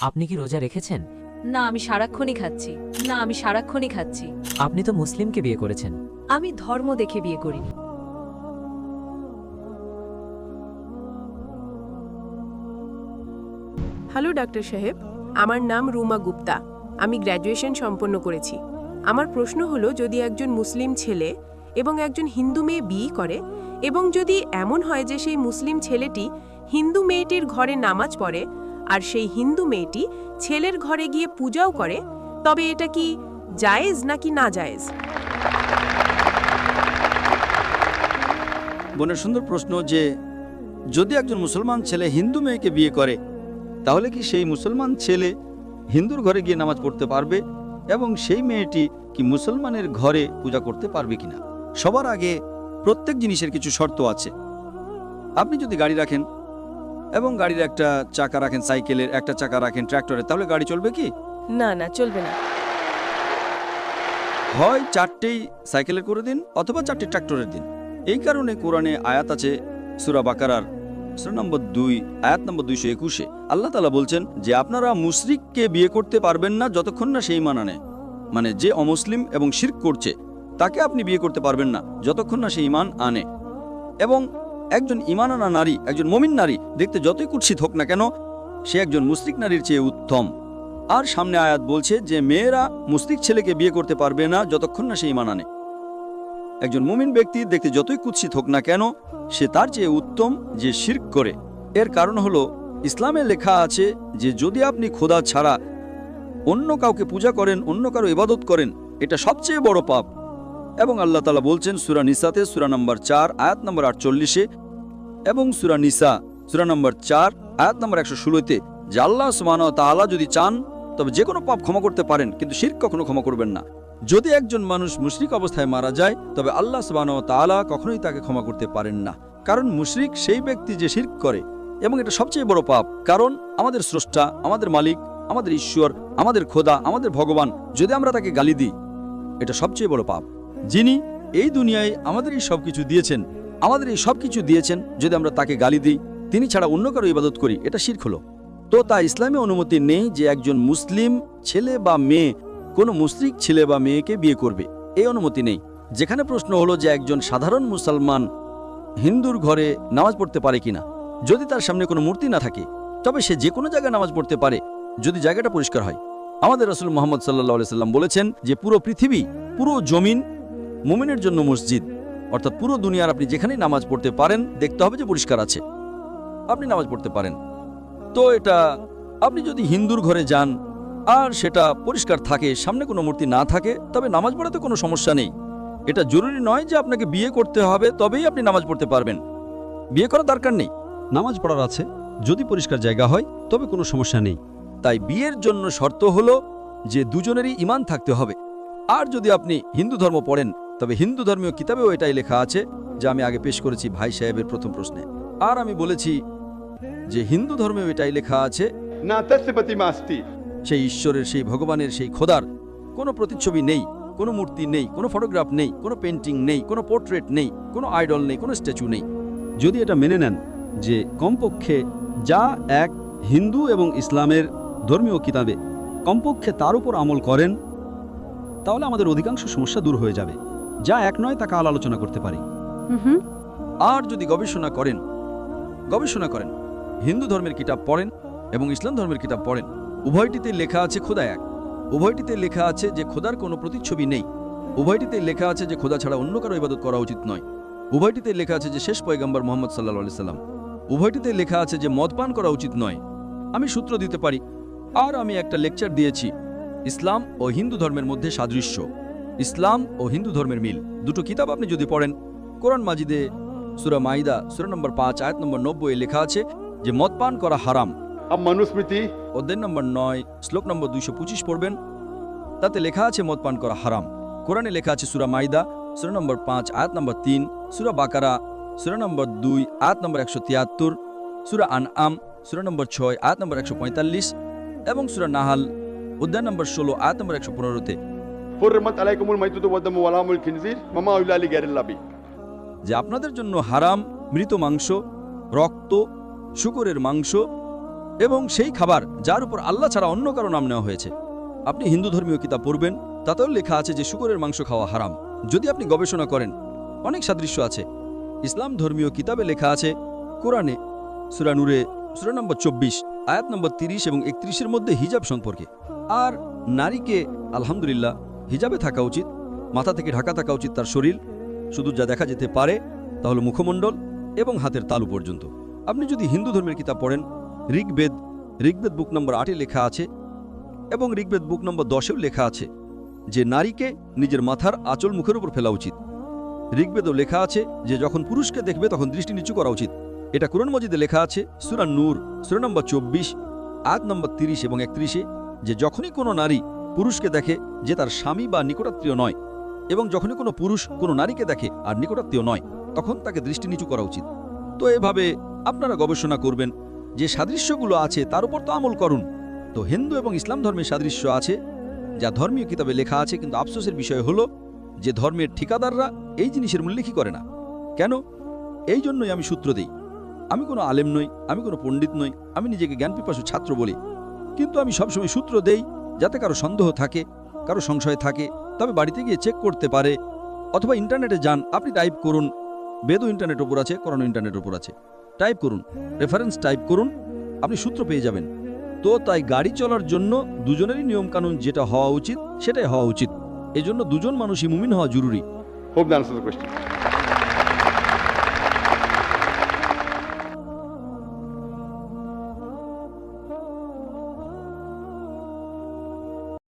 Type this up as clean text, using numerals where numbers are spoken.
আপনি কি রোজা রেখেছেন? না, আমি সারাক্ষণই খাচ্ছি। আপনি তো মুসলিমকে বিয়ে করেছেন। আমি ধর্ম দেখে বিয়ে করিনি। হ্যালো ডাক্তার সাহেব, আমার নাম রুমা গুপ্তা। আমি গ্র্যাজুয়েশন সম্পন্ন করেছি। আমার প্রশ্ন হলো, যদি একজন মুসলিম ছেলে এবং একজন হিন্দু মেয়ে বিয়ে করে এবং যদি এমন হয় যে সেই মুসলিম ছেলেটি হিন্দু মেয়েটির ঘরে নামাজ পড়ে আর সেই হিন্দু মেয়েটি ছেলের ঘরে গিয়ে পূজাও করে, তবে এটা কি জায়েজ নাকি না জায়েজ? বোনের সুন্দর প্রশ্ন যে যদি একজন মুসলমান ছেলে হিন্দু মেয়েকে বিয়ে করে তাহলে কি সেই মুসলমান ছেলে হিন্দুর ঘরে গিয়ে নামাজ পড়তে পারবে এবং সেই মেয়েটি কি মুসলমানের ঘরে পূজা করতে পারবে কিনা। সবার আগে প্রত্যেক জিনিসের কিছু শর্ত আছে। আপনি যদি গাড়ি রাখেন এবং গাড়ির একটা চাকা রাখেন, সাইকেলের একটা চাকা রাখেন ট্র্যাক্টরের, তাহলে গাড়ি চলবে কি? না না, চলবে না। হয় চারটেই সাইকেলের করে দিন অথবা চারটে ট্র্যাক্টরের দিন। এই কারণে কোরআনে আয়াত আছে সূরা বাকারার সূরা নম্বর 2 আয়াত নম্বর 221। আল্লাহ তাআলা বলছেন যে আপনারা মুশরিককে বিয়ে করতে পারবেন না যতক্ষণ না সে ঈমান আনে। মানে যে অমুসলিম এবং শিরক করছে তাকে আপনি বিয়ে করতে পারবেন না যতক্ষণ না সে ঈমান আনে। এবং একজন ঈমান আনা নারী, একজন মুমিন নারী দেখতে যতই কুৎসিত হোক না কেন, সে একজন মুশরিক নারীর চেয়ে উত্তম। আর সামনে আয়াত বলছে যে মেয়েরা মুশরিক ছেলেকে বিয়ে করতে পারবে না যতক্ষণ না সে ঈমান আনে। একজন মুমিন ব্যক্তি দেখতে যতই কুৎসিত হোক না কেন, সে তার চেয়ে উত্তম যে শিরক করে। এর কারণ হলো ইসলামে লেখা আছে যে যদি আপনি খোদা ছাড়া অন্য কাউকে পূজা করেন, অন্য কারো ইবাদত করেন, এটা সবচেয়ে বড় পাপ। এবং আল্লাহ তাআলা বলছেন সূরা নিসাতে সূরা নম্বর 4 আয়াত নম্বর 48 এবং সূরা নিসা সূরা নম্বর 4 আয়াত নম্বর 116-তে যে আল্লাহ সুবহানাহু ওয়া তাআলা যদি চান তবে যে কোনো পাপ ক্ষমা করতে পারেন, কিন্তু শিরক কখনো ক্ষমা করবেন না। যদি একজন মানুষ মুশরিক অবস্থায় মারা যায় তবে আল্লাহ সুবহানাহু ওয়া তাআলা কখনোই তাকে ক্ষমা করতে পারেন না, কারণ মুশরিক সেই ব্যক্তি যে শিরক করে। এবং এটা সবচেয়ে বড় পাপ, কারণ আমাদের স্রষ্টা, আমাদের মালিক, আমাদের ঈশ্বর, আমাদের খোদা, আমাদের ভগবান, যদি আমরা তাকে গালি দিই এটা সবচেয়ে বড় পাপ। যিনি এই দুনিয়ায় আমাদের এই সবকিছু দিয়েছেন, যদি আমরা তাকে গালি দিই, তিনি ছাড়া অন্য কারো ইবাদত করি, এটা শিরক হলো। তো তা ইসলামে অনুমতি নেই যে একজন মুসলিম ছেলে বা মেয়ে কোনো মুশরিক ছেলে বা মেয়েকে বিয়ে করবে, এই অনুমতি নেই। যেখানে প্রশ্ন হলো যে একজন সাধারণ মুসলমান হিন্দুর ঘরে নামাজ পড়তে পারে কিনা। যদি তার সামনে কোনো মূর্তি না থাকে তবে সে যে কোনো জায়গায় নামাজ পড়তে পারে, যদি জায়গাটা পরিষ্কার হয়। আমাদের রাসূল মুহাম্মদ সাল্লাল্লাহু আলাইহি সাল্লাম বলেছেন যে পুরো পৃথিবী, পুরো জমিন মুমিনের জন্য মসজিদ, অর্থাৎ পুরো দুনিয়ার আপনি যেখানেই নামাজ পড়তে পারেন দেখতে হবে যে পরিষ্কার আছে, আপনি নামাজ পড়তে পারেন। তো এটা আপনি যদি হিন্দুর ঘরে যান আর সেটা পরিষ্কার থাকে, সামনে কোনো মূর্তি না থাকে, তবে নামাজ পড়াতে কোনো সমস্যা নেই। এটা জরুরি নয় যে আপনাকে বিয়ে করতে হবে তবেই আপনি নামাজ পড়তে পারবেন, বিয়ে করার দরকার নেই। নামাজ পড়ার আছে, যদি পরিষ্কার জায়গা হয় তবে কোনো সমস্যা নেই। তাই বিয়ের জন্য শর্ত হলো যে দুজনেরই ঈমান থাকতে হবে। আর যদি আপনি হিন্দু ধর্ম পড়েন তবে হিন্দু ধর্মীয় কিতাবেও এটাই লেখা আছে, যা আমি আগে পেশ করেছি ভাই সাহেবের প্রথম প্রশ্নে। আর আমি বলেছি যে হিন্দু ধর্মেও এটাই লেখা আছে, সেই ঈশ্বরের, সেই ভগবানের, সেই খোদার কোনো প্রতিচ্ছবি নেই, কোনো মূর্তি নেই, কোনো ফটোগ্রাফ নেই, কোনো পেন্টিং নেই, কোনো পোর্ট্রেট নেই, কোনো আইডল নেই, কোনো স্ট্যাচু নেই। যদি এটা মেনে নেন যে কমপক্ষে যা এক হিন্দু এবং ইসলামের ধর্মীয় কিতাবে কমপক্ষে তার উপর আমল করেন, তাহলে আমাদের অধিকাংশ সমস্যা দূর হয়ে যাবে। যা এক নয় তা কাল আলোচনা করতে পারি। আর যদি গবেষণা করেন, হিন্দু ধর্মের কিতাব পড়েন এবং ইসলাম ধর্মের কিতাব পড়েন, উভয়টিতে লেখা আছে খোদা এক, উভয়টিতে লেখা আছে যে খোদার কোনো প্রতিচ্ছবি নেই, উভয়টিতে লেখা আছে যে খোদা ছাড়া অন্য কারো ইবাদত করা উচিত নয়, উভয়টিতে লেখা আছে যে শেষ পয়গম্বর মুহাম্মদ সাল্লাল্লাহু আলাইহি সাল্লাম, উভয়টিতে লেখা আছে যে মদ পান করা উচিত নয়। আমি সূত্র দিতে পারি। আর আমি একটা লেকচার দিয়েছি ইসলাম ও হিন্দু ধর্মের মধ্যে সাদৃশ্য, ইসলাম ও হিন্দু ধর্মের মিল। দুটো কিতাব আপনি যদি পড়েন, কোরআন মাজিদে সূরা মাইদা সূরা নম্বর 5 আয়াত নম্বর 90 লেখা আছে যে মদ পান করা হারাম। মনুস্মৃতি অধ্যায় নম্বর 9 শ্লোক নম্বর 225 পড়বেন, তাতে লেখা আছে মদ পান করা হারাম। কোরআনে লেখা আছে সূরা মাইদা সূরা নম্বর 5 আয়াত নম্বর 3, সূরা বাকারা সূরা নম্বর 2 আয়াত নম্বর 173, সূরা আনআম সূরা নম্বর 6 আয়াত নম্বর 145 এবং সূরা নাহাল অধ্যায় নম্বর 16 আয়াত নম্বর 115-তে যে আপনাদের জন্য হারাম মৃত মাংস, রক্ত, শূকরের মাংস এবং সেই খাবার যার উপর আল্লাহ ছাড়া অন্য কারো নাম নেওয়া হয়েছে। আপনি হিন্দু ধর্মীয় কিতাব পড়বেন, তাতেও লেখা আছে যে শুকরের মাংস খাওয়া হারাম। যদি আপনি গবেষণা করেন, অনেক সাদৃশ্য আছে। ইসলাম ধর্মীয় কিতাবে লেখা আছে, কোরআনে সূরা নূরে সূরা নম্বর 24 আয়াত নম্বর 30 এবং 31-এর মধ্যে হিজাব সম্পর্কে। আর নারীকে আলহামদুলিল্লাহ হিজাবে থাকা উচিত, মাথা থেকে ঢাকা থাকা উচিত তার শরীর, শুধু যা দেখা যেতে পারে তা হলো মুখমণ্ডল এবং হাতের তালু পর্যন্ত। আপনি যদি হিন্দু ধর্মের কিতাব পড়েন, ঋগ্বেদ বুক নম্বর 8-এ লেখা আছে এবং ঋগ্বেদ বুক নম্বর 10-এও লেখা আছে যে নারীকে নিজের মাথার আঁচল মুখের উপর ফেলা উচিত। ঋগ্বেদও লেখা আছে যে যখন পুরুষকে দেখবে তখন দৃষ্টি নিচু করা উচিত। এটা কুরআন মজিদে লেখা আছে সূরা নূর সূরা নম্বর 24 আয়াত নম্বর 30 এবং 31-এ যে যখনই কোনো নারী পুরুষকে দেখে যে তার স্বামী বা নিকটাত্মীয় নয়, এবং যখনই কোনো পুরুষ কোনো নারীকে দেখে আর নিকটাত্মীয় নয়, তখন তাকে দৃষ্টি নিচু করা উচিত। তো এভাবে আপনারা গবেষণা করবেন, যে সাদৃশ্যগুলো আছে তার উপর তো আমল করুন। তো হিন্দু এবং ইসলাম ধর্মের সাদৃশ্য আছে যা ধর্মীয় কিতাবে লেখা আছে, কিন্তু আফসোসের বিষয় হলো যে ধর্মের ঠিকাদাররা এই জিনিসের উল্লেখই করে না। কেন? এই জন্যই আমি সূত্র দিই। আমি কোনো আলেম নই, আমি কোনো পণ্ডিত নই, আমি নিজেকে জ্ঞানপিপাসু ছাত্র বলি, কিন্তু আমি সবসময় সূত্র দেই যাতে কারো সন্দেহ থাকে, কারো সংশয় থাকে, তবে বাড়িতে গিয়ে চেক করতে পারে। অথবা ইন্টারনেটে যান, আপনি টাইপ করুন, বেদও ইন্টারনেট উপর আছে, কোরআনও ইন্টারনেট উপর আছে, টাইপ করুন, রেফারেন্স টাইপ করুন, আপনি সূত্র পেয়ে যাবেন। তো তাই গাড়ি চলার জন্য দুজনেরই নিয়মকানুন যেটা হওয়া উচিত সেটাই হওয়া উচিত। এজন্য দুজন মানুষই মুমিন হওয়া জরুরি। Hope that answers the question.